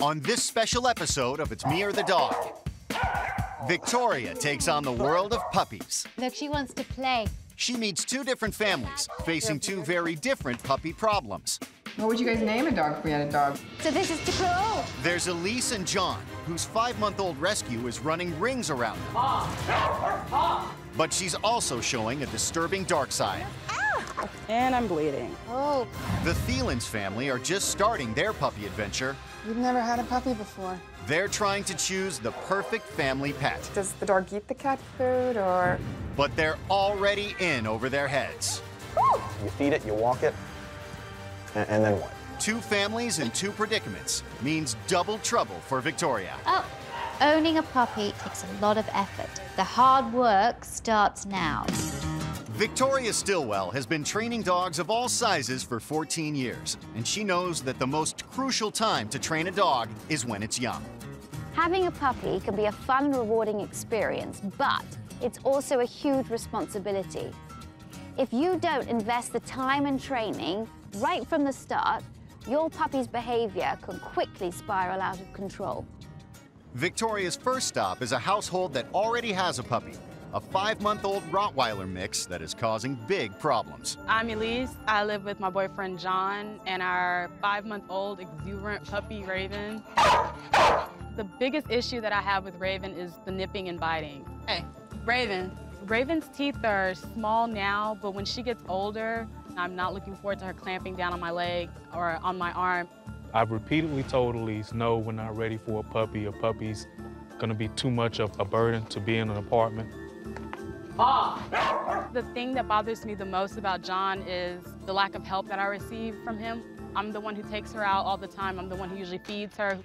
On this special episode of It's Me or the Dog, Victoria takes on the world of puppies. Look, she wants to play. She meets two different families facing two very different puppy problems. What would you guys name a dog if we had a dog? So this is Tickle. There's Elise and John, whose 5-month-old rescue is running rings around them. But she's also showing a disturbing dark side. And I'm bleeding. Oh. The Thielens family are just starting their puppy adventure. We've never had a puppy before. They're trying to choose the perfect family pet. Does the dog eat the cat food, or? But they're already in over their heads. You feed it, you walk it, and then what? Two families and two predicaments means double trouble for Victoria. Oh, owning a puppy takes a lot of effort. The hard work starts now. Victoria Stilwell has been training dogs of all sizes for 14 years, and she knows that the most crucial time to train a dog is when it's young. Having a puppy can be a fun, rewarding experience, but it's also a huge responsibility. If you don't invest the time and training right from the start, your puppy's behavior can quickly spiral out of control. Victoria's first stop is a household that already has a puppy, a 5-month-old Rottweiler mix that is causing big problems. I'm Elise. I live with my boyfriend John and our 5-month-old exuberant puppy Raven. The biggest issue that I have with Raven is the nipping and biting. Hey, Raven. Raven's teeth are small now, but when she gets older, I'm not looking forward to her clamping down on my leg or on my arm. I've repeatedly told Elise, no, we're not ready for a puppy. A puppy's gonna be too much of a burden to be in an apartment. The thing that bothers me the most about John is the lack of help that I receive from him. I'm the one who takes her out all the time. I'm the one who usually feeds her.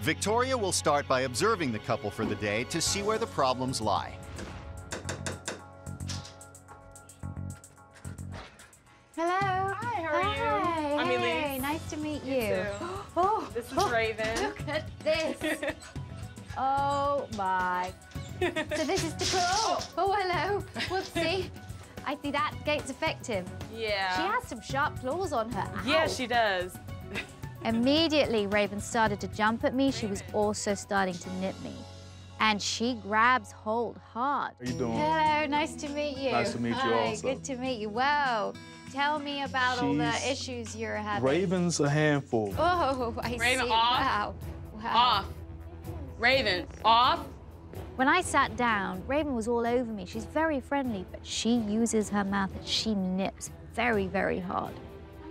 Victoria will start by observing the couple for the day to see where the problems lie. Hello. Hi, how are you? Hi. I'm Elise. Hey, nice to meet you. too. Oh, This is Raven. look at this. Oh my. So this is Tickle. Oh, hello. Whoopsie. I see that gate's effective. Yeah. She has some sharp claws on her. Ow. Yeah, she does. Immediately, Raven started to jump at me. She was also starting to nip me. And she grabs hold hard. How you doing? Hello, nice to meet you. Nice to meet you Hi, also. Good to meet you. Wow. Tell me about all the She's- issues you're having. Raven's a handful. Oh, I Raven, see. off. Wow. Wow. Off. Raven, off. When I sat down, Raven was all over me. She's very friendly, but she uses her mouth and she nips very, very hard.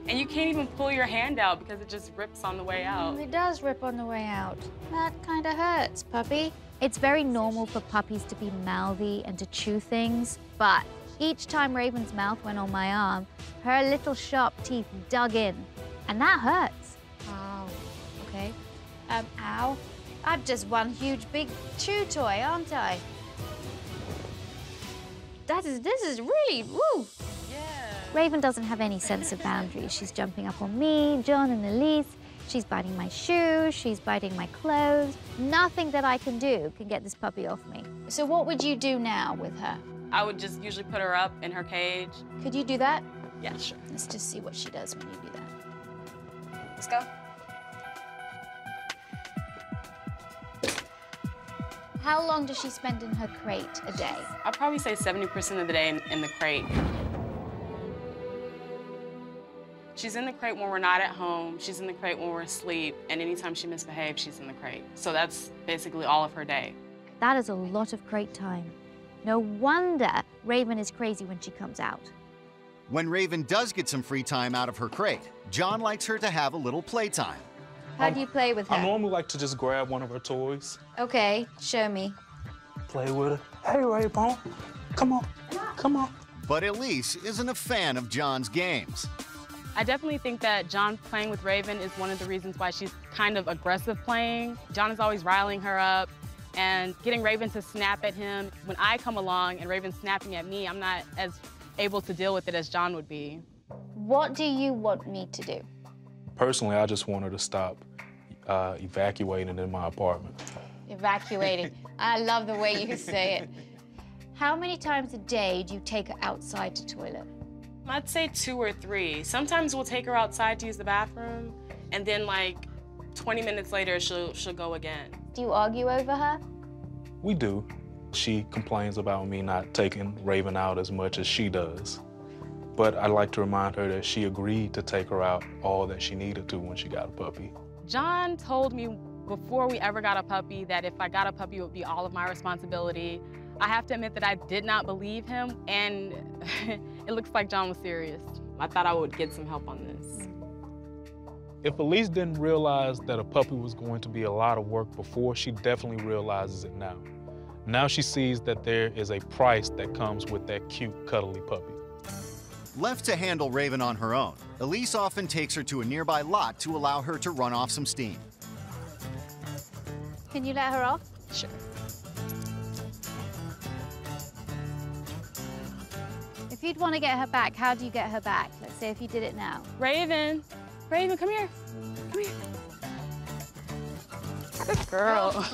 And you can't even pull your hand out because it just rips on the way out. It does rip on the way out. That kind of hurts, puppy. It's very normal for puppies to be mouthy and to chew things, but each time Raven's mouth went on my arm, her little sharp teeth dug in, and that hurts. Ow. Okay. Ow. I'm just one huge big chew toy, aren't I? This is really, woo. Yeah. Raven doesn't have any sense of boundaries. She's jumping up on me, John and Elise. She's biting my shoes, she's biting my clothes. Nothing that I can do can get this puppy off me. So what would you do now with her? I would just usually put her up in her cage. Could you do that? Yeah, sure. Let's just see what she does when you do that. Let's go. How long does she spend in her crate a day? I'd probably say 70% of the day in the crate. She's in the crate when we're not at home. She's in the crate when we're asleep. And anytime she misbehaves, she's in the crate. So that's basically all of her day. That is a lot of crate time. No wonder Raven is crazy when she comes out. When Raven does get some free time out of her crate, John likes her to have a little playtime. How do you play with her? I normally like to just grab one of her toys, Okay, show me. play with her. Hey, Raybone, come on, come on. But Elise isn't a fan of John's games. I definitely think that John playing with Raven is one of the reasons why she's kind of aggressive playing. John is always riling her up and getting Raven to snap at him. When I come along and Raven's snapping at me, I'm not as able to deal with it as John would be. What do you want me to do? Personally, I just want her to stop evacuating in my apartment. Evacuating. I love the way you say it. How many times a day do you take her outside to toilet? I'd say 2 or 3. Sometimes we'll take her outside to use the bathroom, and then like 20 minutes later, she'll go again. Do you argue over her? We do. She complains about me not taking Raven out as much as she does. But I like to remind her that she agreed to take her out all that she needed to when she got a puppy. John told me before we ever got a puppy that if I got a puppy, it would be all of my responsibility. I have to admit that I did not believe him, and it looks like John was serious. I thought I would get some help on this. If Elise didn't realize that a puppy was going to be a lot of work before, she definitely realizes it now. Now she sees that there is a price that comes with that cute, cuddly puppy. Left to handle Raven on her own, Elise often takes her to a nearby lot to allow her to run off some steam. Can you let her off? Sure. If you'd want to get her back, how do you get her back? Let's say if you did it now. Raven, Raven, come here. Come here. Good girl.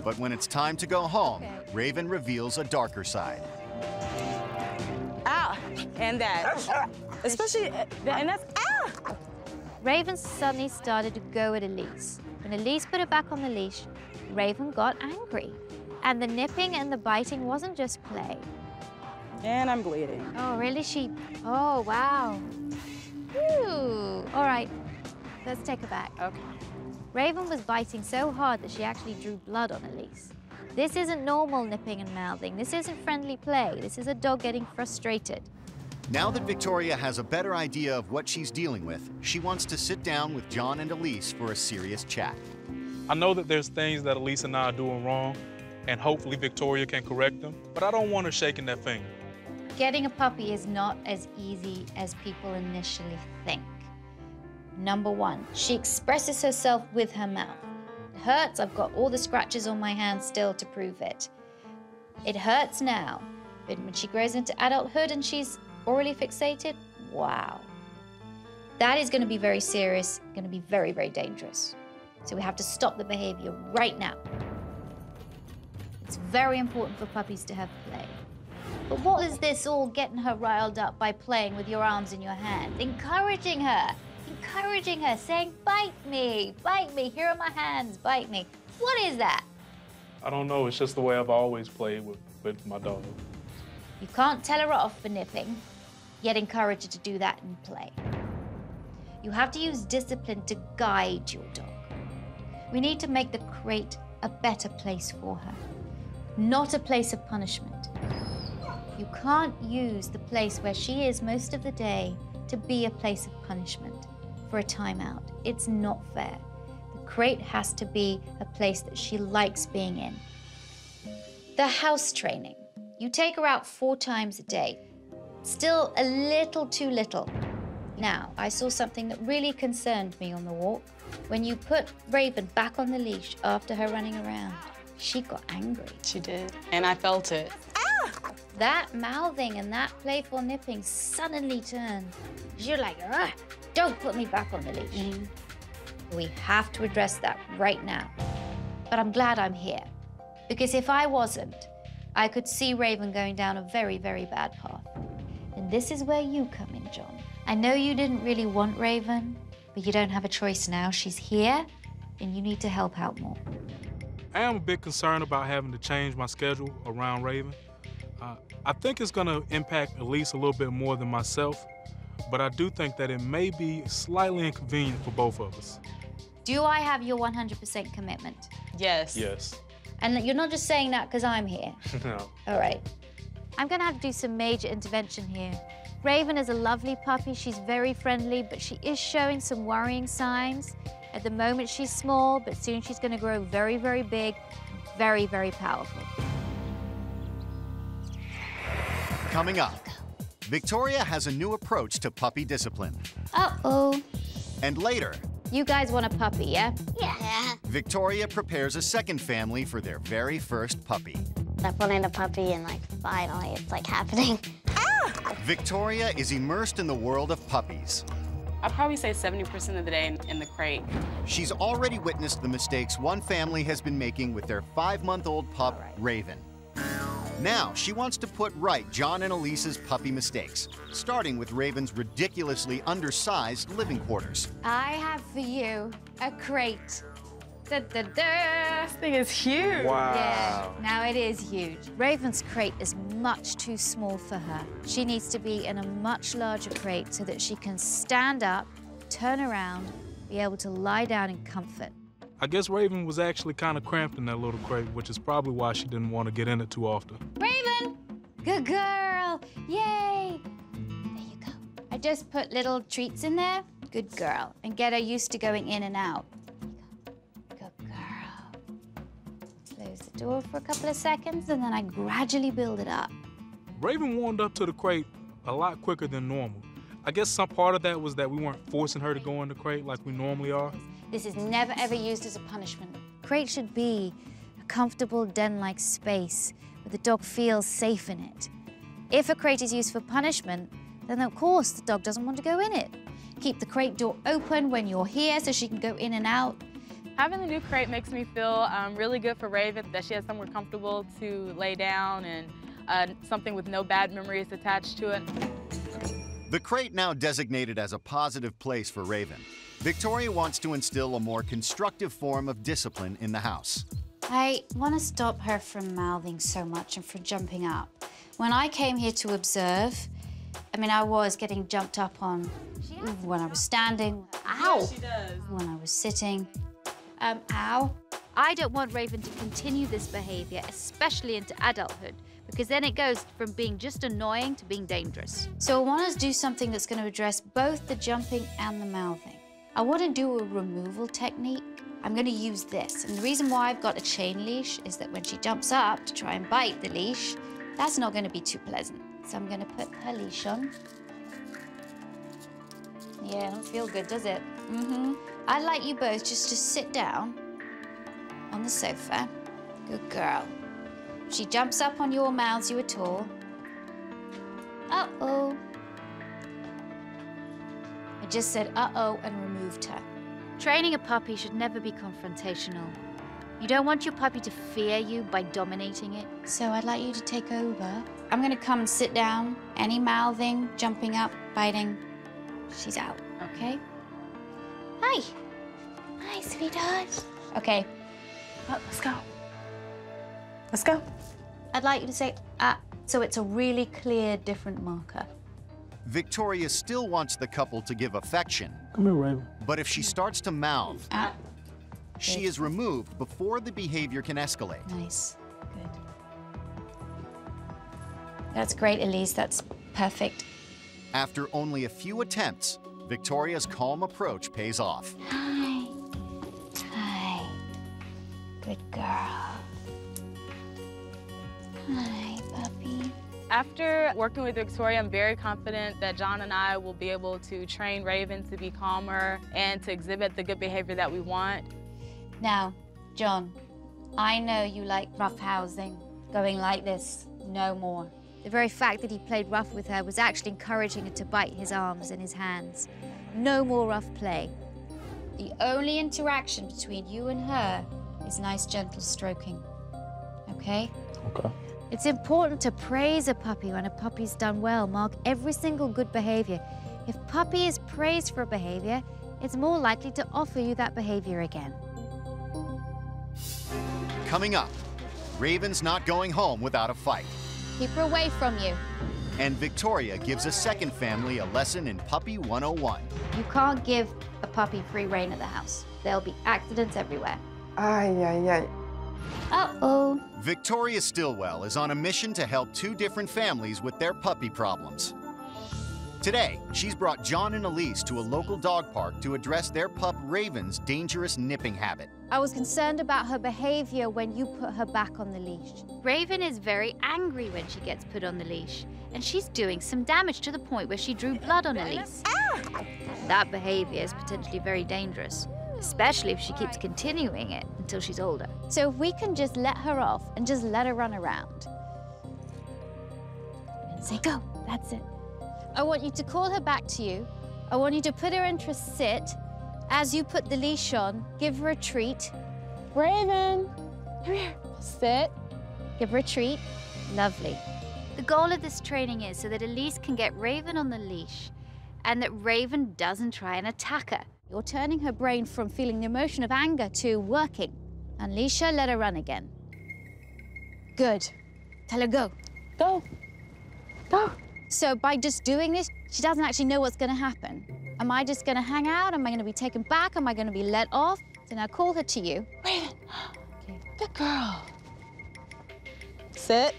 But when it's time to go home, Raven reveals a darker side. Ah, and that. Especially, and that's, ah! Raven suddenly started to go at Elise. When Elise put her back on the leash, Raven got angry. And the nipping and the biting wasn't just play. And I'm bleeding. Oh, really? Oh, wow. Ooh. All right, let's take her back. Okay. Raven was biting so hard that she actually drew blood on Elise. This isn't normal nipping and mouthing. This isn't friendly play. This is a dog getting frustrated. Now that Victoria has a better idea of what she's dealing with, she wants to sit down with John and Elise for a serious chat. I know that there's things that Elise and I are doing wrong, and hopefully Victoria can correct them, but I don't want her shaking that finger. Getting a puppy is not as easy as people initially think. Number one, she expresses herself with her mouth. It hurts. I've got all the scratches on my hand still to prove it. It hurts now, but when she grows into adulthood and she's orally fixated, wow. That is going to be very serious, going to be very, very dangerous. So we have to stop the behavior right now. It's very important for puppies to have play. But what is this all getting her riled up by playing with your arms in your hand? Encouraging her, saying, bite me, here are my hands, bite me. What is that? I don't know, it's just the way I've always played with my dog. You can't tell her off for nipping, yet encourage her to do that in play. You have to use discipline to guide your dog. We need to make the crate a better place for her, not a place of punishment. You can't use the place where she is most of the day to be a place of punishment for a timeout. It's not fair. The crate has to be a place that she likes being in. The house training. You take her out 4 times a day. Still a little too little. Now, I saw something that really concerned me on the walk. When you put Raven back on the leash after her running around, she got angry. She did, and I felt it. Ah! That mouthing and that playful nipping suddenly turned. You're like, ah, don't put me back on the leash. Mm-hmm. We have to address that right now. But I'm glad I'm here, because if I wasn't, I could see Raven going down a very, very bad path. And this is where you come in, John. I know you didn't really want Raven, but you don't have a choice now. She's here, and you need to help out more. I am a bit concerned about having to change my schedule around Raven. I think it's gonna impact Elise a little bit more than myself, but I do think that it may be slightly inconvenient for both of us. Do I have your 100% commitment? Yes. Yes. And you're not just saying that because I'm here? No. All right. I'm gonna have to do some major intervention here. Raven is a lovely puppy. She's very friendly, but she is showing some worrying signs. At the moment, she's small, but soon she's gonna grow very, very big, very, very powerful. Coming up, Victoria has a new approach to puppy discipline. Uh-oh. And later, You guys want a puppy, yeah? Yeah. Victoria prepares a second family for their very first puppy. I wanted a puppy and finally it's happening. Victoria is immersed in the world of puppies. I'd probably say 70% of the day in the crate. She's already witnessed the mistakes one family has been making with their 5-month-old pup, Raven. Now, she wants to put right John and Elise's puppy mistakes, starting with Raven's ridiculously undersized living quarters. I have for you a crate. Da, da, da. This thing is huge. Wow. Yeah, now it is huge. Raven's crate is much too small for her. She needs to be in a much larger crate so that she can stand up, turn around, be able to lie down in comfort. I guess Raven was actually kind of cramped in that little crate, which is probably why she didn't want to get in it too often. Raven! Good girl! Yay! There you go. I just put little treats in there. Good girl. And get her used to going in and out. Good girl. Close the door for a couple of seconds, and then I gradually build it up. Raven warmed up to the crate a lot quicker than normal. I guess some part of that was that we weren't forcing her to go in the crate like we normally are. This is never, ever used as a punishment. Crate should be a comfortable den-like space where the dog feels safe in it. If a crate is used for punishment, then of course the dog doesn't want to go in it. Keep the crate door open when you're here so she can go in and out. Having the new crate makes me feel really good for Raven, that she has somewhere comfortable to lay down and something with no bad memories attached to it. The crate now designated as a positive place for Raven. Victoria wants to instill a more constructive form of discipline in the house. I want to stop her from mouthing so much and from jumping up. When I came here to observe, I was getting jumped up on when I was standing. Ow! Yeah, she does. When I was sitting. Ow. I don't want Raven to continue this behavior, especially into adulthood, because then it goes from being just annoying to being dangerous. So I want to do something that's going to address both the jumping and the mouthing. I want to do a removal technique. I'm going to use this. And the reason why I've got a chain leash is that when she jumps up to try and bite the leash, that's not going to be too pleasant. So I'm going to put her leash on. Yeah, don't feel good, does it? Mm-hmm. I'd like you both just to sit down on the sofa. Good girl. If she jumps up on you or mouths you at all. Uh-oh. I just said uh-oh and removed her. Training a puppy should never be confrontational. You don't want your puppy to fear you by dominating it. So I'd like you to take over. I'm gonna come and sit down. Any mouthing, jumping up, biting, she's out, okay? Hi. Hi, sweetheart. Okay. Oh, let's go. Let's go. I'd like you to say, so it's a really clear, different marker. Victoria still wants the couple to give affection. Come here, Raven. But if she starts to mouth, she is removed before the behavior can escalate. Nice. Good. That's great, Elise. That's perfect. After only a few attempts, Victoria's calm approach pays off. Hi. Hi. Good girl. Hi, puppy. After working with Victoria, I'm very confident that John and I will be able to train Raven to be calmer and to exhibit the good behavior that we want. Now, John, I know you like rough housing, going like this, no more. The very fact that he played rough with her was actually encouraging her to bite his arms and his hands. No more rough play. The only interaction between you and her is nice, gentle stroking. Okay? Okay. It's important to praise a puppy when a puppy's done well. Mark every single good behavior. If puppy is praised for a behavior, it's more likely to offer you that behavior again. Coming up, Raven's not going home without a fight. Keep her away from you. And Victoria gives a second family a lesson in Puppy 101. You can't give a puppy free rein at the house. There'll be accidents everywhere. Ay, ay, ay. Uh-oh. Victoria Stilwell is on a mission to help two different families with their puppy problems. Today, she's brought John and Elise to a local dog park to address their pup Raven's dangerous nipping habit. I was concerned about her behavior when you put her back on the leash. Raven is very angry when she gets put on the leash, and she's doing some damage to the point where she drew blood on Elise. That behavior is potentially very dangerous, especially if she keeps continuing it until she's older. So if we can just let her off and just let her run around. And say, go, that's it. I want you to call her back to you. I want you to put her into a sit. As you put the leash on, give her a treat. Raven, come here, sit. Give her a treat. Lovely. The goal of this training is so that Elise can get Raven on the leash and that Raven doesn't try and attack her. You're turning her brain from feeling the emotion of anger to working. Unleash her, let her run again. Good. Tell her go. Go. Go. So by just doing this, she doesn't actually know what's going to happen. Am I just going to hang out? Am I going to be taken back? Am I going to be let off? So now call her to you. Raven. Okay. Good girl. Sit.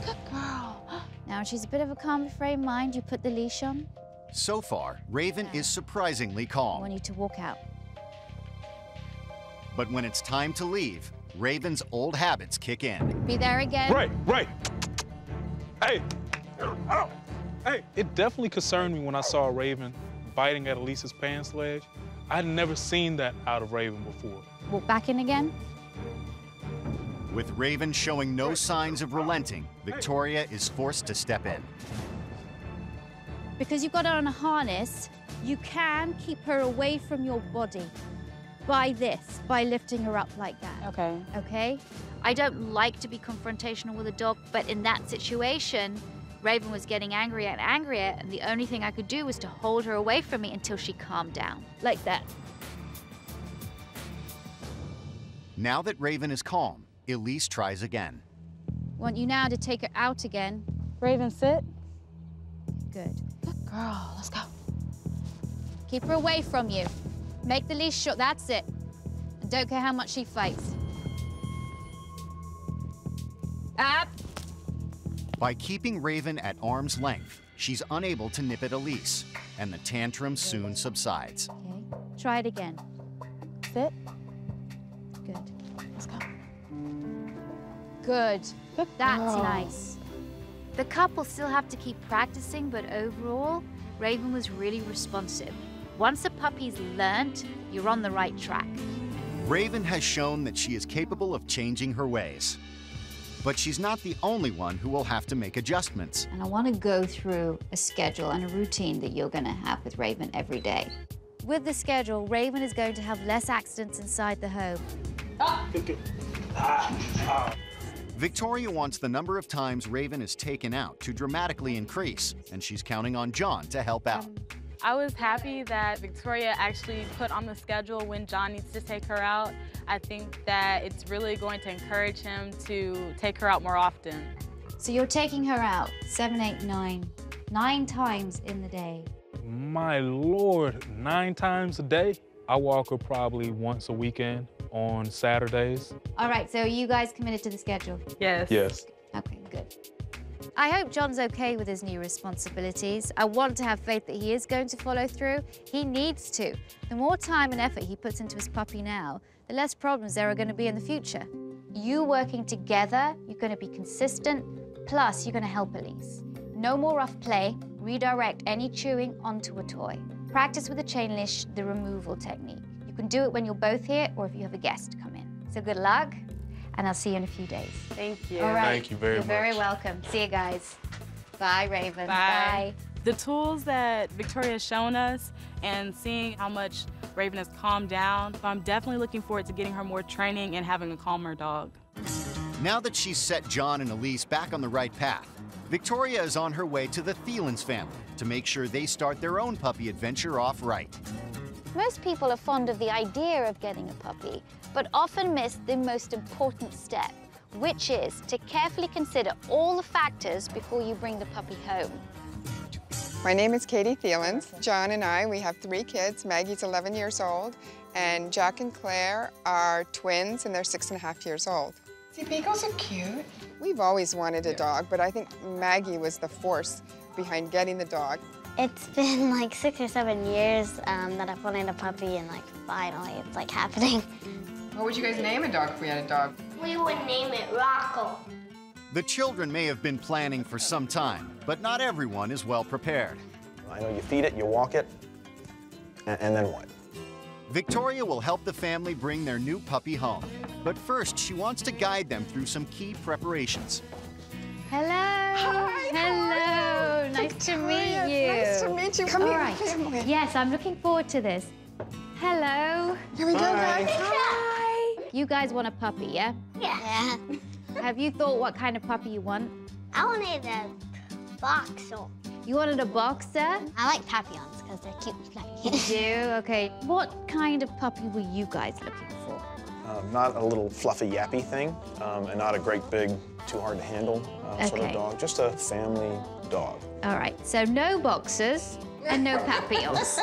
Good girl. Now she's a bit of a calm frame mind. You put the leash on. So far, Raven is surprisingly I calm. want you to walk out. But when it's time to leave, Raven's old habits kick in. Be there again. Right. Hey. Oh. Hey. It definitely concerned me when I saw Raven biting at Elise's pants leg. I had never seen that out of Raven before. Walk back in again. With Raven showing no signs of relenting, Victoria is forced to step in. Because you've got her on a harness, you can keep her away from your body by lifting her up like that. Okay. Okay? I don't like to be confrontational with a dog, but in that situation, Raven was getting angrier and angrier, and the only thing I could do was to hold her away from me until she calmed down. Like that. Now that Raven is calm, Elise tries again. Want you now to take her out again. Raven, sit. Good. Good girl. Let's go. Keep her away from you. Make the leash short, that's it. And don't care how much she fights. Up. By keeping Raven at arm's length, she's unable to nip at Elise, and the tantrum soon subsides. Okay, try it again. Sit. Good. Let's go. Good. Good That's girl. nice. The couple still have to keep practicing, but overall, Raven was really responsive. Once a puppy's learned, you're on the right track. Raven has shown that she is capable of changing her ways. But she's not the only one who will have to make adjustments. And I want to go through a schedule and a routine that you're going to have with Raven every day. With the schedule, Raven is going to have less accidents inside the home. Victoria wants the number of times Raven is taken out to dramatically increase, and she's counting on John to help out. I was happy that Victoria actually put on the schedule when John needs to take her out. I think that it's really going to encourage him to take her out more often. So you're taking her out 7, 8, 9 times in the day. My Lord, 9 times a day? I walk her probably once a weekend on Saturdays. All right, so are you guys committed to the schedule? Yes. Yes. Okay, good. I hope John's okay with his new responsibilities. I want to have faith that he is going to follow through. He needs to. The more time and effort he puts into his puppy now, the less problems there are going to be in the future. You working together, you're going to be consistent, plus you're going to help Elise. No more rough play. Redirect any chewing onto a toy. Practice with a chain leash the removal technique. You can do it when you're both here or if you have a guest come in. So good luck, and I'll see you in a few days. Thank you. All right. Thank you very much. You're very welcome. See you guys. Bye, Raven. Bye. The tools that Victoria has shown us and seeing how much Raven has calmed down, I'm definitely looking forward to getting her more training and having a calmer dog. Now that she's set John and Elise back on the right path, Victoria is on her way to the Thielens family to make sure they start their own puppy adventure off right. Most people are fond of the idea of getting a puppy, but often miss the most important step, which is to carefully consider all the factors before you bring the puppy home. My name is Katie Thielens. John and I, we have 3 kids. Maggie's 11 years old, and Jack and Claire are twins, and they're 6.5 years old. See, beagles are cute. We've always wanted a dog, but I think Maggie was the force behind getting the dog. It's been like 6 or 7 years that I've wanted a puppy, and like finally it's like happening. What would you guys name a dog if we had a dog? We would name it Rocco. The children may have been planning for some time, but not everyone is well prepared. I know you feed it, you walk it, and then what? Victoria will help the family bring their new puppy home. But first, she wants to guide them through some key preparations. Hello. Hi, Hello. Nice to meet you. Nice to meet you. Come All here, right. family. Yes, I'm looking forward to this. Hello. Here we go, guys. Hi. You guys want a puppy, yeah? Yeah. Have you thought what kind of puppy you want? I wanted a boxer. You wanted a boxer? I like papillons because they're cute and fluffy. You do? Okay. What kind of puppy were you guys looking for? Not a little fluffy yappy thing, and not a great big, too hard to handle sort of dog. Just a family dog. All right, so no boxers and no papillons.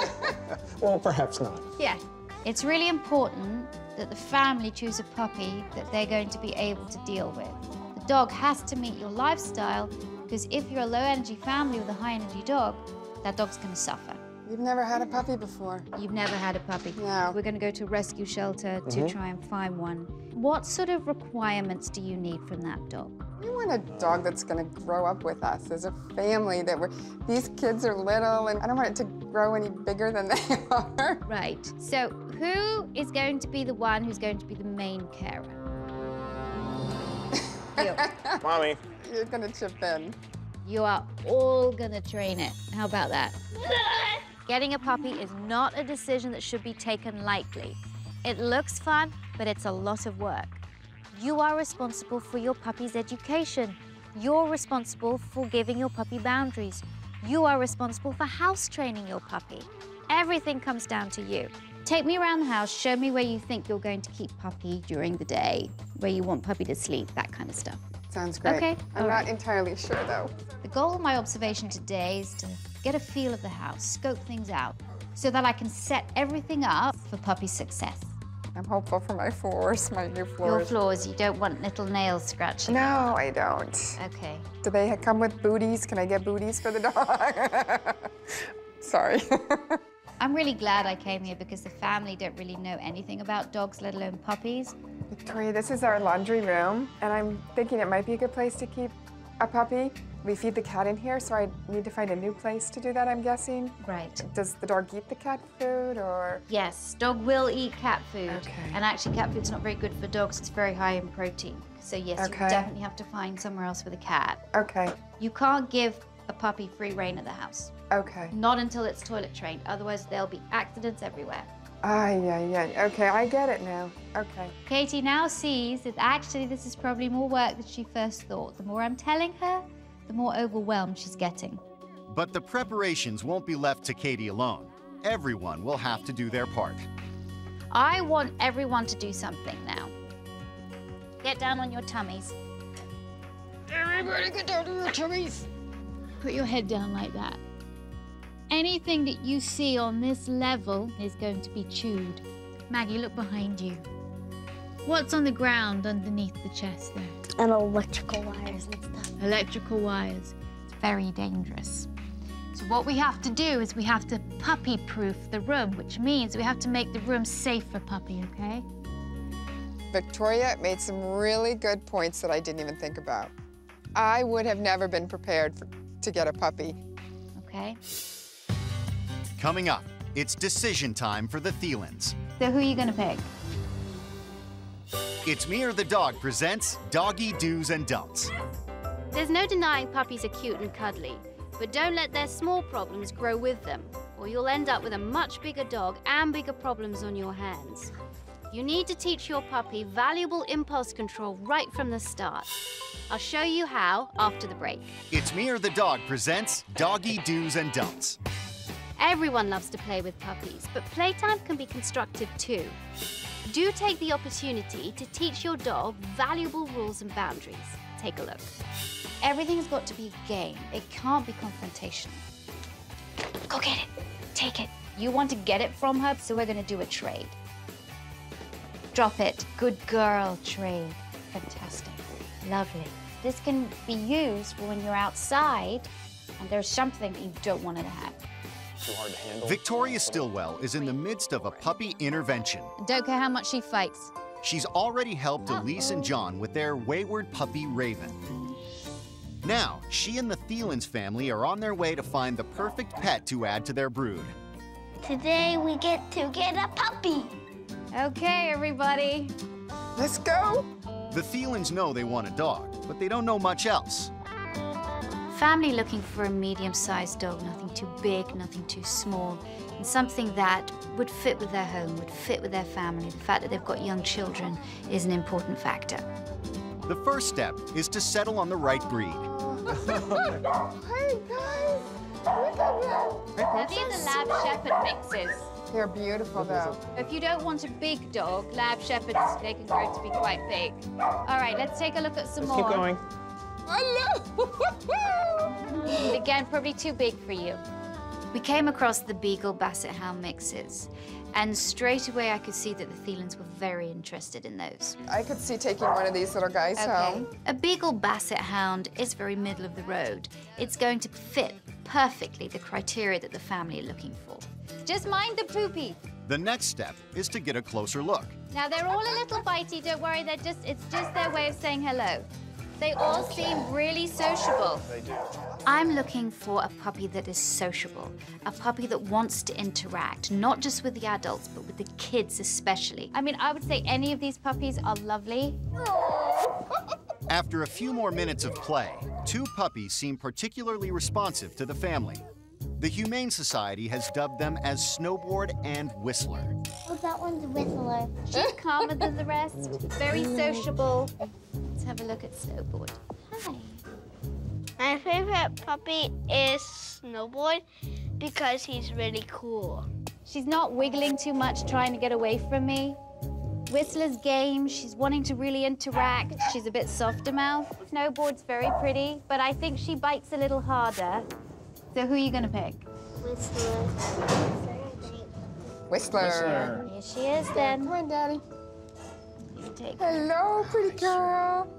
Well, perhaps not. Yeah. It's really important that the family choose a puppy that they're going to be able to deal with. The dog has to meet your lifestyle, because if you're a low-energy family with a high-energy dog, that dog's going to suffer. You've never had a puppy before? You've never had a puppy. No. We're going to go to a rescue shelter to try and find one. What sort of requirements do you need from that dog? We want a dog that's going to grow up with us as a family. These kids are little, and I don't want it to grow any bigger than they are. Right. So who is going to be the one who's going to be the main carer? You. Mommy. You're going to chip in. You are all going to train it. How about that? Getting a puppy is not a decision that should be taken lightly. It looks fun, but it's a lot of work. You are responsible for your puppy's education. You're responsible for giving your puppy boundaries. You are responsible for house training your puppy. Everything comes down to you. Take me around the house, show me where you think you're going to keep puppy during the day, where you want puppy to sleep, that kind of stuff. Sounds great. Okay. I'm not entirely sure, though. The goal of my observation today is to get a feel of the house, scope things out, so that I can set everything up for puppy success. I'm hopeful for my floors, my new floors. Your floors, you don't want little nails scratching. No, I don't. Okay. Do they come with booties? Can I get booties for the dog? Sorry. I'm really glad I came here because the family don't really know anything about dogs, let alone puppies. Victoria, this is our laundry room, and I'm thinking it might be a good place to keep a puppy. We feed the cat in here, so I need to find a new place to do that, I'm guessing. Right. Does the dog eat the cat food, or? Yes, dog will eat cat food. Okay. And actually, cat food's not very good for dogs. It's very high in protein. So yes, you definitely have to find somewhere else for the cat. Okay. You can't give a puppy free rein at the house. Okay. Not until it's toilet trained. Otherwise, there'll be accidents everywhere. Okay, I get it now. Okay. Katie now sees that actually this is probably more work than she first thought. The more I'm telling her, the more overwhelmed she's getting. But the preparations won't be left to Katie alone. Everyone will have to do their part. I want everyone to do something now. Get down on your tummies. Everybody get down on your tummies. Put your head down like that. Anything that you see on this level is going to be chewed. Maggie, look behind you. What's on the ground underneath the chest there? And electrical wires and stuff. Electrical wires. It's very dangerous. So what we have to do is we have to puppy-proof the room, which means we have to make the room safe for puppy, okay? Victoria made some really good points that I didn't even think about. I would have never been prepared to get a puppy. Okay. Coming up, it's decision time for the Thielens. So who are you gonna pick? It's Me or the Dog presents Doggy Do's and Don'ts. There's no denying puppies are cute and cuddly, but don't let their small problems grow with them, or you'll end up with a much bigger dog and bigger problems on your hands. You need to teach your puppy valuable impulse control right from the start. I'll show you how after the break. It's Me or the Dog presents Doggy Do's and Don'ts. Everyone loves to play with puppies, but playtime can be constructive too. Do take the opportunity to teach your dog valuable rules and boundaries. Take a look. Everything's got to be a game. It can't be confrontational. Go get it. Take it. You want to get it from her, so we're going to do a trade. Drop it. Good girl, trade. Fantastic. Lovely. This can be used for when you're outside and there's something that you don't want her to have. Too hard to handle. Victoria Stilwell is in the midst of a puppy intervention. Don't care how much she fights. She's already helped Elise and John with their wayward puppy, Raven. Now, she and the Thielens family are on their way to find the perfect pet to add to their brood. Today we get to get a puppy. Okay, everybody. Let's go. The Thielens know they want a dog, but they don't know much else. Family looking for a medium-sized dog, nothing too big, nothing too small, and something that would fit with their home, would fit with their family. The fact that they've got young children is an important factor. The first step is to settle on the right breed. Hey guys, look at them. These are lab shepherd mixes. They're beautiful though. If you don't want a big dog, lab shepherds, they can grow to be quite big. All right, let's take a look at some more. Keep going. Again, probably too big for you. We came across the Beagle Basset Hound mixes, and straight away I could see that the Thielens were very interested in those. I could see taking one of these little guys home. A Beagle Basset Hound is very middle of the road. It's going to fit perfectly the criteria that the family are looking for. Just mind the poopy. The next step is to get a closer look. Now they're all a little bitey, don't worry, it's just their way of saying hello. They all seem really sociable. They do. I'm looking for a puppy that is sociable, a puppy that wants to interact, not just with the adults, but with the kids especially. I mean, I would say any of these puppies are lovely. After a few more minutes of play, 2 puppies seem particularly responsive to the family. The Humane Society has dubbed them as Snowboard and Whistler. Oh, that one's Whistler. She's calmer than the rest, very sociable. Let's have a look at Snowboard. Hi. My favorite puppy is Snowboard because he's really cool. She's not wiggling too much, trying to get away from me. Whistler's game, she's wanting to really interact. She's a bit softer mouth. Snowboard's very pretty, but I think she bites a little harder. So who are you gonna pick? Whistler. Whistler. Here she is then. Come on, Daddy. You take her. Hello, pretty girl.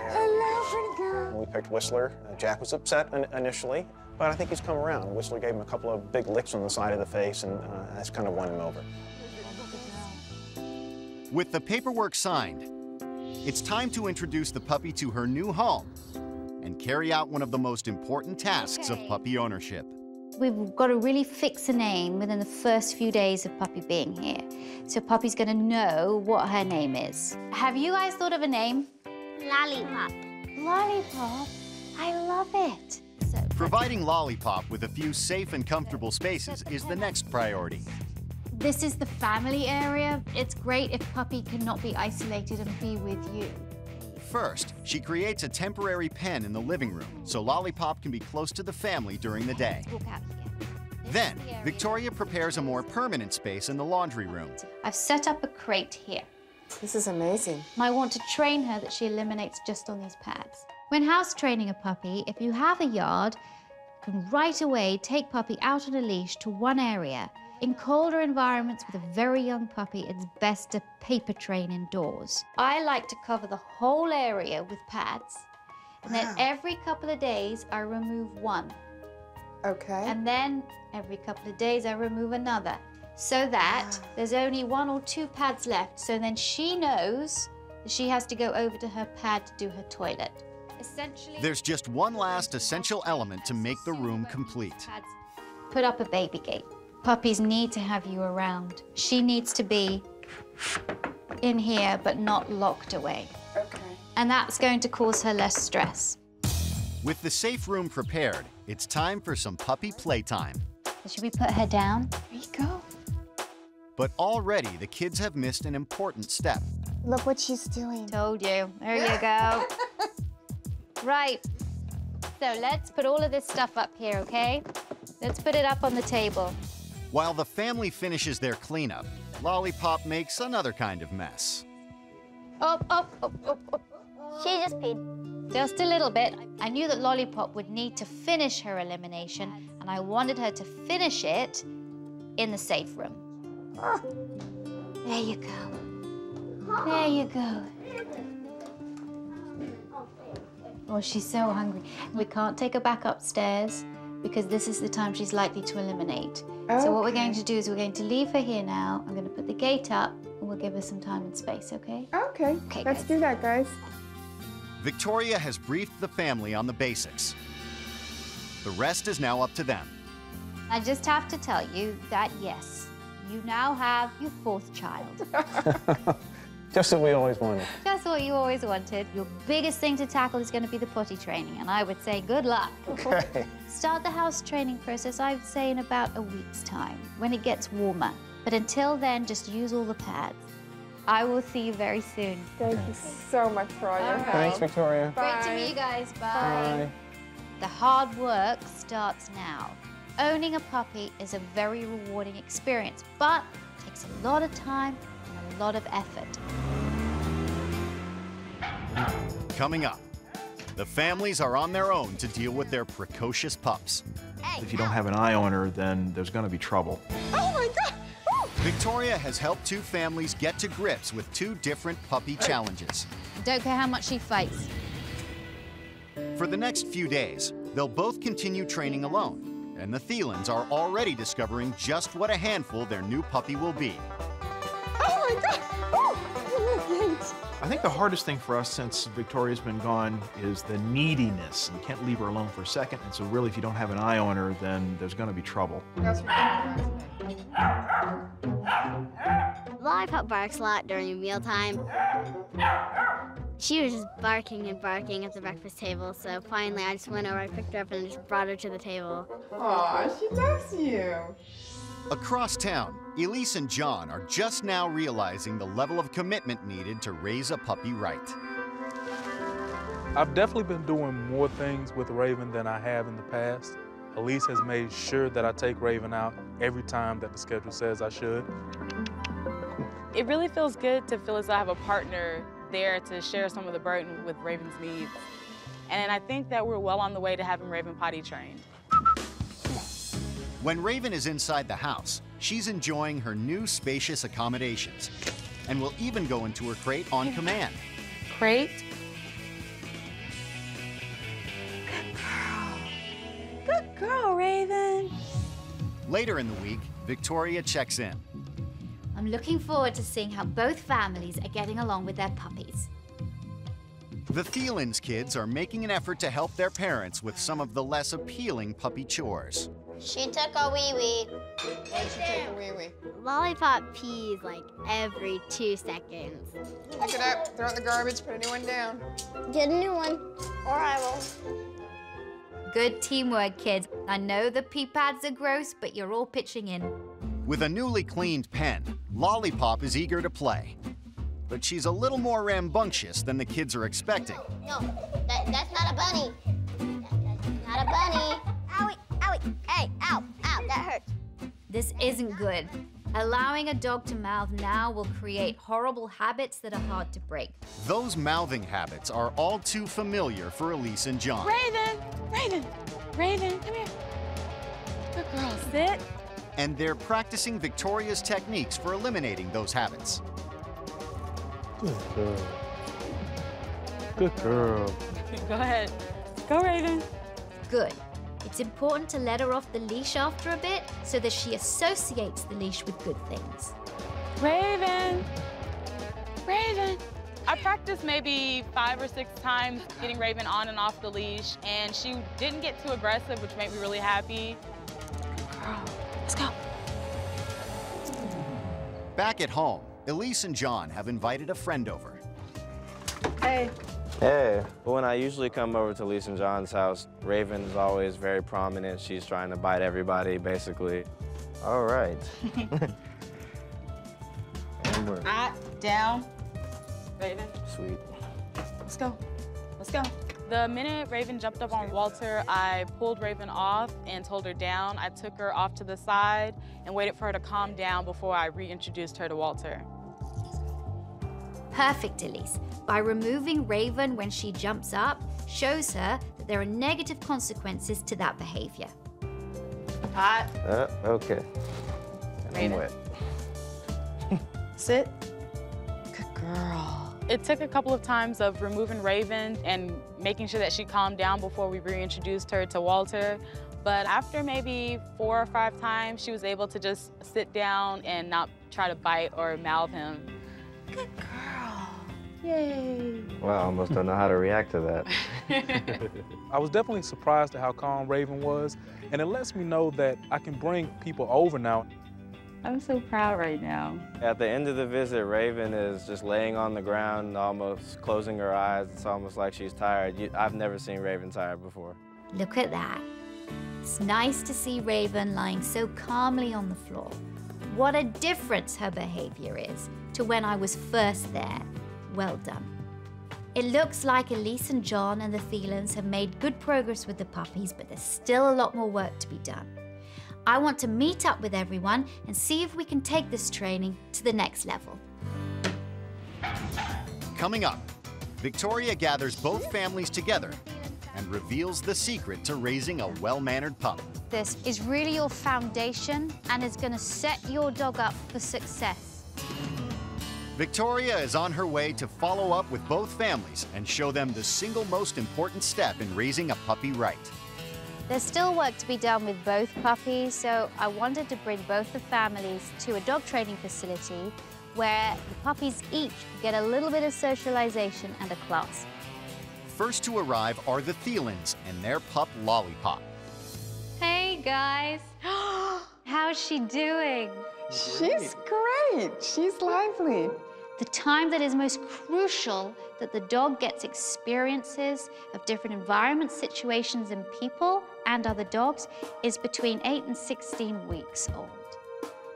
Hello, pretty girl. When we picked Whistler, Jack was upset initially, but I think he's come around. Whistler gave him a couple of big licks on the side of the face, and that's kind of won him over. With the paperwork signed, it's time to introduce the puppy to her new home and carry out one of the most important tasks of puppy ownership. We've got to really fix a name within the first few days of Puppy being here. So Puppy's gonna know what her name is. Have you guys thought of a name? Lollipop. Lollipop? I love it. So, Providing Lollipop with a few safe and comfortable spaces is the next priority. this is the family area. It's great if Puppy cannot be isolated and be with you. First, she creates a temporary pen in the living room so Lollipop can be close to the family during the day. Walk out here. Then, Victoria prepares a more permanent space in the laundry room. I've set up a crate here. This is amazing. I want to train her that she eliminates just on these pads. When house training a puppy, if you have a yard, you can right away take Puppy out on a leash to one area. In colder environments with a very young puppy, it's best to paper train indoors. I like to cover the whole area with pads, and then every couple of days I remove one. Okay. And then every couple of days I remove another, so that there's only 1 or 2 pads left. So then she knows that she has to go over to her pad to do her toilet. Essentially, There's just one last essential element to make the room complete. put up a baby gate. Puppies need to have you around. She needs to be in here, but not locked away. Okay. And that's going to cause her less stress. With the safe room prepared, it's time for some puppy playtime. Should we put her down? There you go. But already the kids have missed an important step. Look what she's doing. Told you. There you go. Right. So let's put all of this stuff up here, okay? Let's put it up on the table. While the family finishes their cleanup, Lollipop makes another kind of mess. Oh. She just peed. Just a little bit. I knew that Lollipop would need to finish her elimination, and I wanted her to finish it in the safe room. There you go. There you go. Oh, she's so hungry. We can't take her back upstairs because this is the time she's likely to eliminate. So what we're going to do is we're going to leave her here now. I'm going to put the gate up and we'll give her some time and space, okay? Okay. Okay, Let's guys. do that, guys. Victoria has briefed the family on the basics. The rest is now up to them. I just have to tell you that, yes, you now have your 4th child. Just what we always wanted. Just what you always wanted. Your biggest thing to tackle is going to be the potty training, and I would say good luck. Okay. Start the house training process, I would say, in about a week's time, when it gets warmer. But until then, just use all the pads. I will see you very soon. Thank you so much for all your help. Thanks, Victoria. Bye. Great to meet you guys. Bye. The hard work starts now. Owning a puppy is a very rewarding experience, but it takes a lot of time and a lot of effort. Coming up, the families are on their own to deal with their precocious pups. If you don't have an eye on her, then there's going to be trouble. Oh my God! Victoria has helped two families get to grips with two different puppy challenges. Don't care how much she fights. For the next few days, they'll both continue training alone, and the Thielens are already discovering just what a handful their new puppy will be. Oh my God! Oh, I think the hardest thing for us since Victoria's been gone is the neediness. You can't leave her alone for a second, and so really if you don't have an eye on her, then there's going to be trouble. Lollipop barks a lot during mealtime. She was just barking and barking at the breakfast table, so finally I just went over, I picked her up and just brought her to the table. Aw, she loves you. Across town, Elise and John are just now realizing the level of commitment needed to raise a puppy right. I've definitely been doing more things with Raven than I have in the past. Elise has made sure that I take Raven out every time that the schedule says I should. It really feels good to feel as though I have a partner there to share some of the burden with Raven's needs. And I think that we're well on the way to having Raven potty trained. When Raven is inside the house, she's enjoying her new spacious accommodations and will even go into her crate on command. Crate? Good girl, Raven. Later in the week, Victoria checks in. I'm looking forward to seeing how both families are getting along with their puppies. The Thielens kids are making an effort to help their parents with some of the less appealing puppy chores. She took a wee-wee. Why'd she take a wee-wee? Lollipop pees like every 2 seconds. Pick it up, throw it in the garbage, put a new one down. Get a new one, or I will. Good teamwork, kids. I know the pee pads are gross, but you're all pitching in. With a newly cleaned pen, Lollipop is eager to play. But she's a little more rambunctious than the kids are expecting. No, that's not a bunny. That's not a bunny. Owie, owie, hey, ow, ow, that hurts. This isn't good. Allowing a dog to mouth now will create horrible habits that are hard to break. Those mouthing habits are all too familiar for Elise and John. Raven, Raven, Raven, come here. Good girl, sit. And they're practicing Victoria's techniques for eliminating those habits. Good girl. Good girl. Go ahead. Go, Raven. Good. It's important to let her off the leash after a bit so that she associates the leash with good things. Raven. Raven. I practiced maybe 5 or 6 times getting Raven on and off the leash, and she didn't get too aggressive, which made me really happy. Girl, let's go. Back at home, Elise and John have invited a friend over. Hey. Hey, when I usually come over to Elise and John's house, Raven is always very prominent. She's trying to bite everybody, basically. All right. And we're Down. Raven. sweet. Let's go. Let's go. The minute Raven jumped up on Walter, I pulled Raven off and told her down. I took her off to the side and waited for her to calm down before I reintroduced her to Walter. Perfect, Elise. By removing Raven when she jumps up, shows her that there are negative consequences to that behavior. Hot. Okay. And I'm Raven. wet. Sit. Good girl. It took a couple of times of removing Raven and making sure that she calmed down before we reintroduced her to Walter. But after maybe 4 or 5 times, she was able to just sit down and not try to bite or mouth him. Good girl. Yay. Well, I almost don't know how to react to that. I was definitely surprised at how calm Raven was, and it lets me know that I can bring people over now. I'm so proud right now. At the end of the visit, Raven is just laying on the ground, almost closing her eyes. It's almost like she's tired. I've never seen Raven tired before. Look at that. It's nice to see Raven lying so calmly on the floor. What a difference her behavior is. to when I was first there. Well done. It looks like Elise and John and the Thielens have made good progress with the puppies, but there's still a lot more work to be done. I want to meet up with everyone and see if we can take this training to the next level. Coming up, Victoria gathers both families together and reveals the secret to raising a well-mannered pup. This is really your foundation and is going to set your dog up for success. Victoria is on her way to follow up with both families and show them the single most important step in raising a puppy right. There's still work to be done with both puppies, so I wanted to bring both the families to a dog training facility where the puppies each get a little bit of socialization and a class. First to arrive are the Thielens and their pup, Lollipop. Hey, guys. How's she doing? She's great. She's lively. The time that is most crucial that the dog gets experiences of different environments, situations, and people and other dogs is between 8 and 16 weeks old.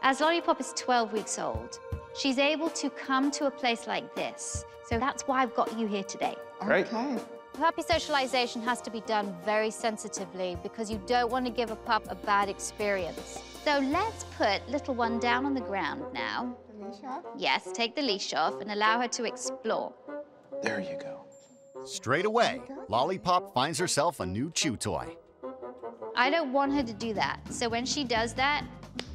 As Lollipop is 12 weeks old, she's able to come to a place like this. So that's why I've got you here today. Great. Okay. Puppy socialization has to be done very sensitively because you don't want to give a pup a bad experience. So let's put little one down on the ground now. The leash off? Yes, take the leash off and allow her to explore. There you go. Straight away, Lollipop finds herself a new chew toy. I don't want her to do that. So when she does that,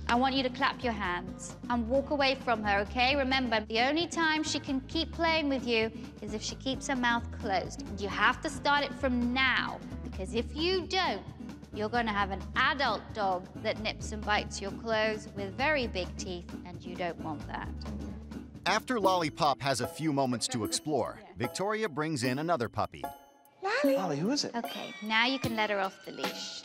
I want you to clap your hands and walk away from her, okay? Remember, the only time she can keep playing with you is if she keeps her mouth closed. And you have to start it from now, because if you don't, you're going to have an adult dog that nips and bites your clothes with very big teeth, and you don't want that. After Lollipop has a few moments to explore, Victoria brings in another puppy. Lolly. Molly, who is it? Okay, now you can let her off the leash.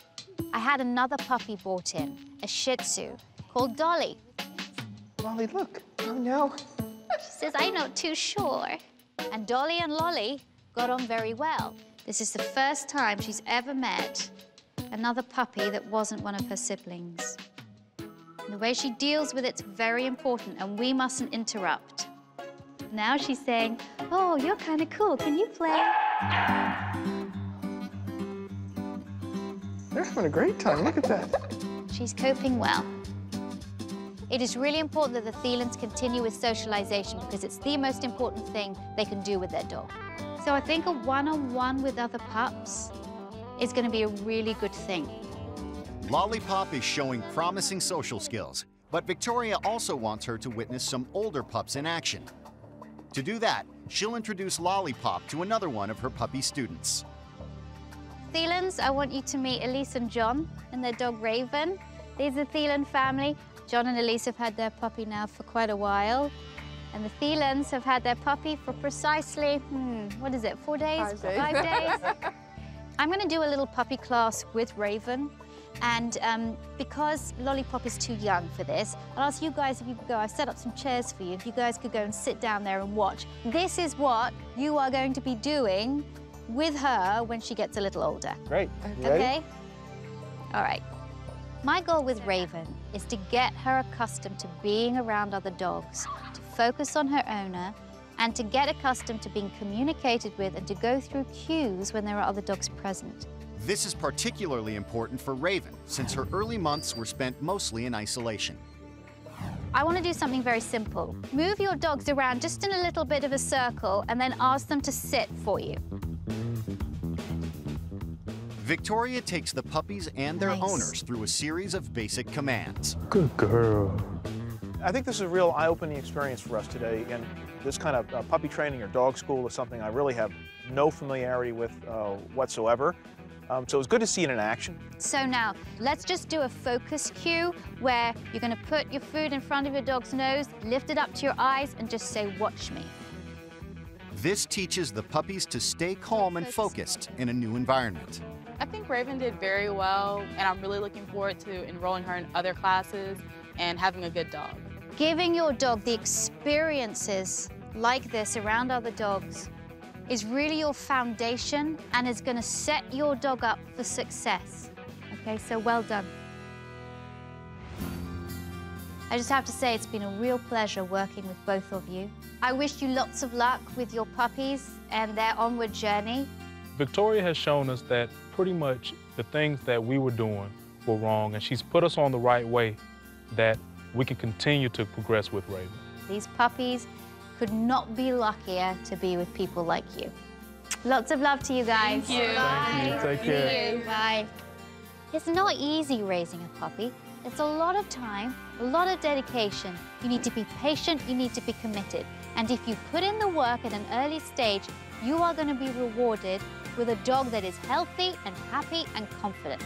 I had another puppy brought in, a Shih Tzu, called Dolly. Molly, look. Oh, no. She says, I'm not too sure. And Dolly and Lolly got on very well. This is the first time she's ever met another puppy that wasn't one of her siblings. And the way she deals with it's very important, and we mustn't interrupt. Now she's saying, oh, you're kind of cool. Can you play? They're having a great time. Look at that. She's coping well. It is really important that the Thielens continue with socialization because it's the most important thing they can do with their dog. So I think a one-on-one with other pups is going to be a really good thing. Lollipop is showing promising social skills, but Victoria also wants her to witness some older pups in action. To do that, she'll introduce Lollipop to another one of her puppy students. Thielens, I want you to meet Elise and John and their dog Raven. These are the Thielen family. John and Elise have had their puppy now for quite a while. And the Thielens have had their puppy for precisely, what is it, 4 days? 5 days. 5 days? I'm going to do a little puppy class with Raven. And because Lollipop is too young for this, I'll ask you guys if you could go. I've set up some chairs for you. If you guys could go and sit down there and watch. This is what you are going to be doing with her when she gets a little older. Great. Okay? All right. My goal with Raven is to get her accustomed to being around other dogs, to focus on her owner, and to get accustomed to being communicated with and to go through cues when there are other dogs present. This is particularly important for Raven, since her early months were spent mostly in isolation. I want to do something very simple. Move your dogs around just in a little bit of a circle and then ask them to sit for you. Victoria takes the puppies and their Nice. owners through a series of basic commands. Good girl. I think this is a real eye-opening experience for us today, and this kind of puppy training or dog school is something I really have no familiarity with whatsoever. So it's good to see it in action. So now, let's just do a focus cue where you're going to put your food in front of your dog's nose, lift it up to your eyes, and just say, watch me. This teaches the puppies to stay calm and focused in a new environment. I think Raven did very well, and I'm really looking forward to enrolling her in other classes and having a good dog. Giving your dog the experiences like this around other dogs is really your foundation and is going to set your dog up for success. Okay, so well done. I just have to say it's been a real pleasure working with both of you. I wish you lots of luck with your puppies and their onward journey. Victoria has shown us that pretty much the things that we were doing were wrong, and she's put us on the right way that we can continue to progress with Raven. These puppies could not be luckier to be with people like you. Lots of love to you guys. Thank you. Bye. Thank you. Take care. See you. Bye. It's not easy raising a puppy. It's a lot of time, a lot of dedication. You need to be patient, you need to be committed. And if you put in the work at an early stage, you are going to be rewarded with a dog that is healthy and happy and confident.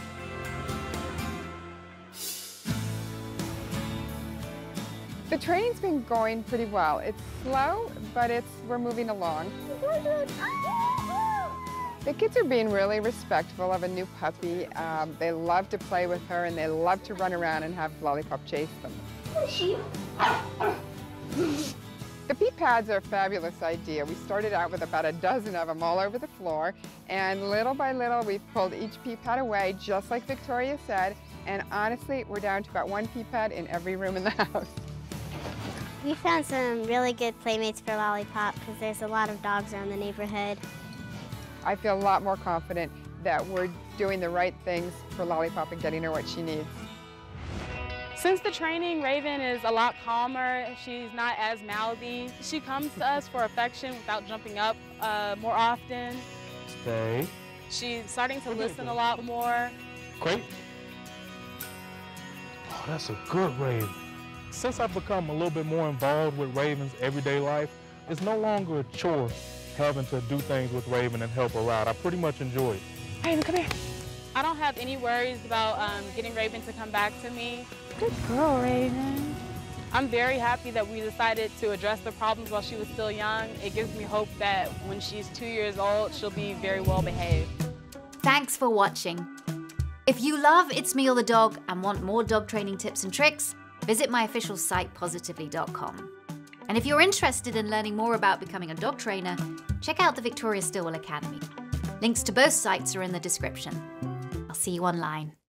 The training's been going pretty well. It's slow, but we're moving along. The kids are being really respectful of a new puppy. They love to play with her, and they love to run around and have Lollipop chase them. The pee pads are a fabulous idea. We started out with about a dozen of them all over the floor, and little by little we've pulled each pee pad away, just like Victoria said, and honestly, we're down to about one pee pad in every room in the house. We found some really good playmates for Lollipop because there's a lot of dogs around the neighborhood. I feel a lot more confident that we're doing the right things for Lollipop and getting her what she needs. Since the training, Raven is a lot calmer. She's not as mouthy. She comes to us for affection without jumping up more often. Stay. She's starting to listen a lot more. Great. Oh, that's a good Raven. Since I've become a little bit more involved with Raven's everyday life, it's no longer a chore having to do things with Raven and help her out. I pretty much enjoy it. Raven, come here. I don't have any worries about getting Raven to come back to me. Good girl, Raven. I'm very happy that we decided to address the problems while she was still young. It gives me hope that when she's 2 years old, she'll be very well behaved. Thanks for watching. If you love It's Me or the Dog and want more dog training tips and tricks, visit my official site, positively.com. And if you're interested in learning more about becoming a dog trainer, check out the Victoria Stilwell Academy. Links to both sites are in the description. I'll see you online.